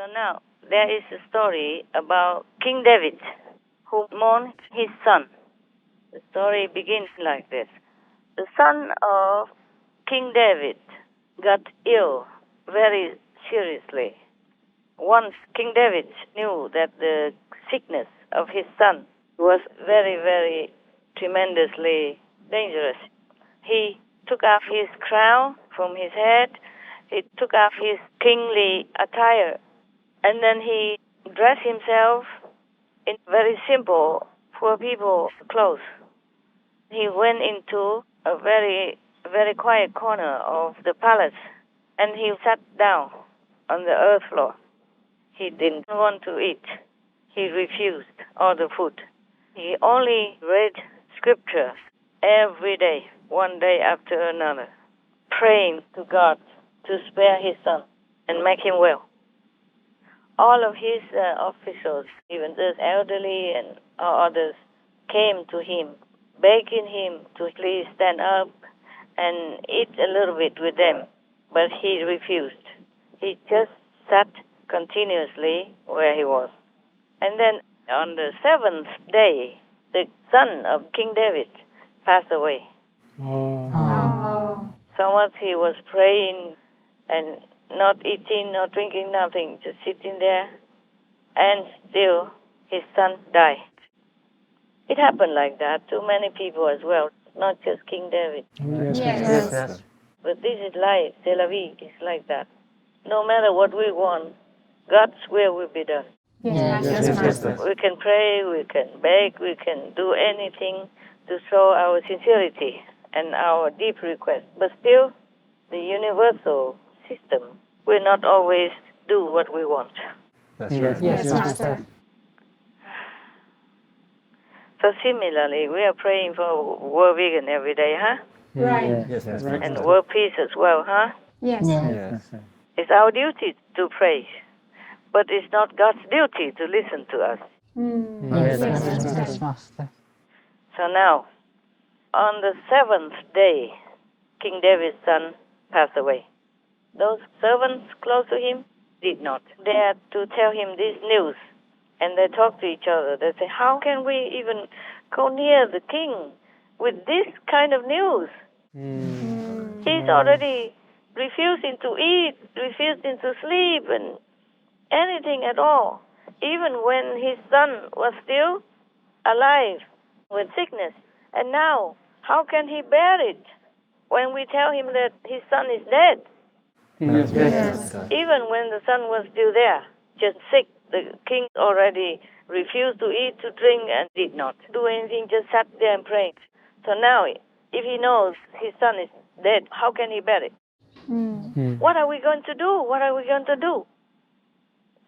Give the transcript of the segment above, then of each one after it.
So now, there is a story about King David, who mourned his son. The story begins like this. The son of King David got ill very seriously. Once King David knew that the sickness of his son was very, very tremendously dangerous. He took off his crown from his head, he took off his kingly attire, and then he dressed himself in very simple, poor people's clothes. He went into a very, very quiet corner of the palace, and he sat down on the earth floor. He didn't want to eat. He refused all the food. He only read scriptures every day, one day after another, praying to God to spare his son and make him well. All of his officials, even those elderly and others, came to him, begging him to please stand up and eat a little bit with them. But he refused. He just sat continuously where he was. And then on the seventh day, the son of King David passed away. Oh. So much he was praying and not eating, not drinking, nothing, just sitting there. And still his son died. It happened like that to many people as well, not just King David. Yes. But this is life, c'est la vie, it's like that. No matter what we want, God's will be done. Yes. We can pray, we can beg, we can do anything to show our sincerity and our deep request. But still, the universal system will not always do what we want. That's right. Yes, Master. So similarly, we are praying for world vegan every day, huh? Right. Yes, yes, And world peace as well, huh? Yes. Yes. It's our duty to pray, but it's not God's duty to listen to us. Yes, Master. So now, on the seventh day, King David's son passed away. Those servants close to him did not dare to tell him this news. And they talk to each other. They say, how can we even go near the king with this kind of news? He's already refusing to eat, refusing to sleep, and anything at all. Even when his son was still alive with sickness. And now, how can he bear it when we tell him that his son is dead? Yes. Even when the son was still there, just sick, the king already refused to eat, to drink, and did not do anything, just sat there and prayed. So now, if he knows his son is dead, how can he bear it? What are we going to do? What are we going to do?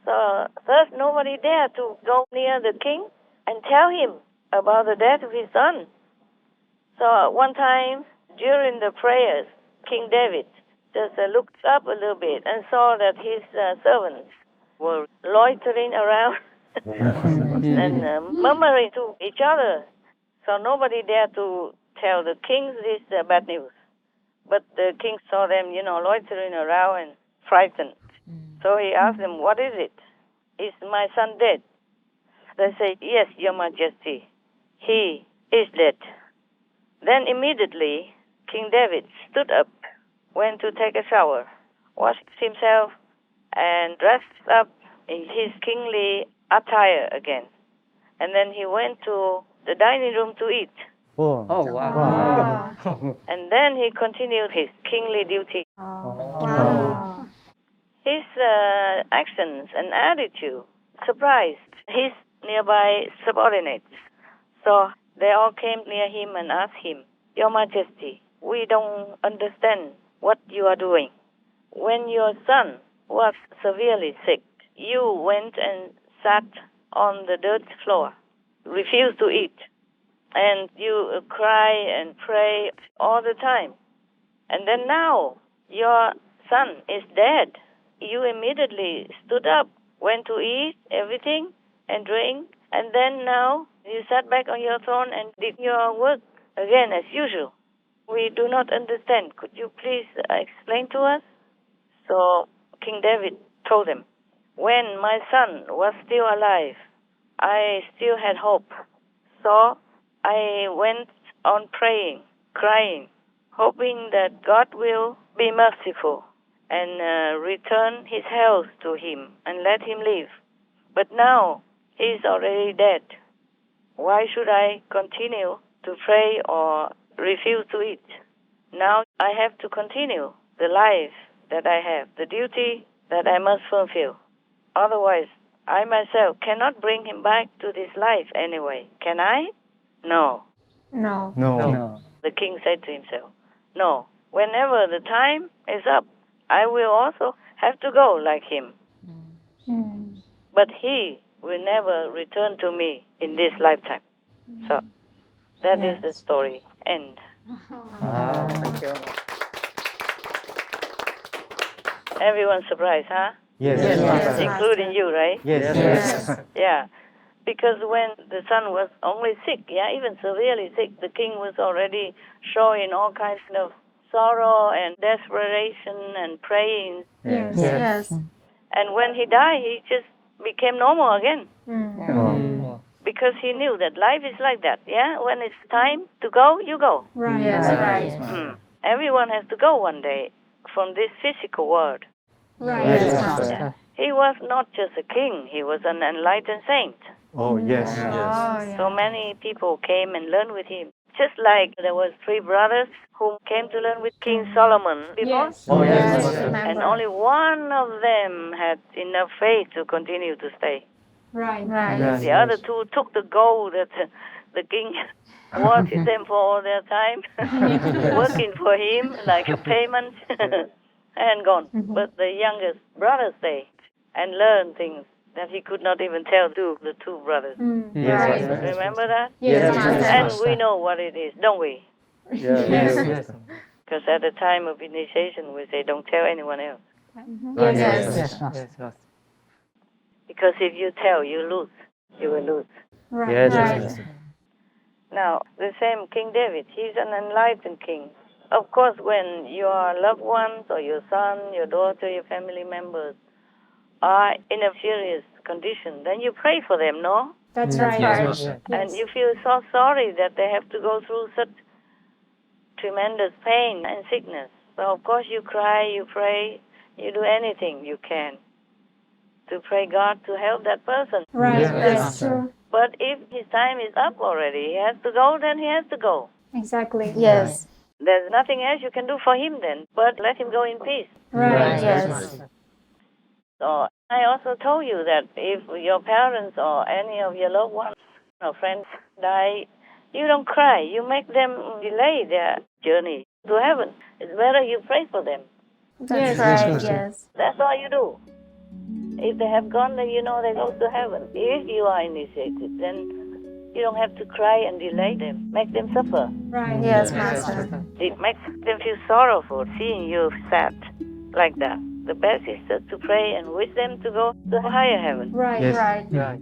So first, nobody dared to go near the king and tell him about the death of his son. So one time, during the prayers, King David just looked up a little bit and saw that his servants were loitering around and murmuring to each other. So nobody dared to tell the king this bad news. But the king saw them, loitering around and frightened. So he asked them, what is it? Is my son dead? They say, yes, Your Majesty, he is dead. Then immediately, King David stood up, went to take a shower, washed himself, and dressed up in his kingly attire again. And then he went to the dining room to eat. Oh, Wow. And then he continued his kingly duty. Wow. His actions and attitude surprised his nearby subordinates. So they all came near him and asked him, Your Majesty, we don't understand what you are doing. When your son was severely sick, you went and sat on the dirt floor, refused to eat, and you cry and pray all the time. And then now your son is dead. You immediately stood up, went to eat everything and drink, and then now you sat back on your throne and did your work again as usual. We do not understand. Could you please explain to us? So King David told them, When my son was still alive, I still had hope. So I went on praying, crying, hoping that God will be merciful and return his health to him and let him live. But now he is already dead. Why should I continue to pray or refuse to eat? Now I have to continue the life that I have, the duty that I must fulfill. Otherwise, I myself cannot bring him back to this life anyway. Can I? No. No. No. The king said to himself, no. Whenever the time is up, I will also have to go like him. But he will never return to me in this lifetime. So that is the story. End. Thank you. Everyone surprised, huh? Yes. Yes. Including you, right? Yes. Yeah. Because when the son was only sick, even severely sick, the king was already showing all kinds of sorrow and desperation and praying. Yes. And when he died, he just became normal again. Because he knew that life is like that, When it's time to go, you go. Right. Yes. Right. Everyone has to go one day from this physical world. Right. Yes, Yes, Master. Master. He was not just a king, he was an enlightened saint. Oh, yes. Oh, yeah. So many people came and learned with him. Just like there was 3 brothers who came to learn with King Solomon before. Yes. Oh, yes, Yes, Master. remember. And only one of them had enough faith to continue to stay. Right. Yes. The other 2 took the gold that the king wanted them for all their time, working for him like a payment, and gone. But the youngest brother stayed and learned things that he could not even tell to the 2 brothers. Yes, Right. Master. Remember that? Yes, Master. And we know what it is, don't we? Yes. Because at the time of initiation, we say, don't tell anyone else. Yes. Yes, Master. Because if you tell, you lose. You will lose. Right. Yes, Right. Master. Now, the same King David, he's an enlightened king. Of course, when your loved ones or your son, your daughter, your family members are in a serious condition, then you pray for them, no? That's right. Yes. And you feel so sorry that they have to go through such tremendous pain and sickness. So, of course, you cry, you pray, you do anything you can to pray God to help that person. Right. Yes. That's true. But if his time is up already, he has to go, then he has to go. Exactly. Yes. There's nothing else you can do for him then, but let him go in peace. Right. Yes. So I also told you that if your parents or any of your loved ones or friends die, you don't cry. You make them delay their journey to heaven. It's better you pray for them. That's Yes. right. Yes. That's all you do. If they have gone, then you know they go to heaven. If you are initiated, then you don't have to cry and delay them. Make them suffer. Right. Yes, Master. It makes them feel sorrowful seeing you sad like that. The best is just to pray and wish them to go to higher heaven. Right. Yes. Right. Right.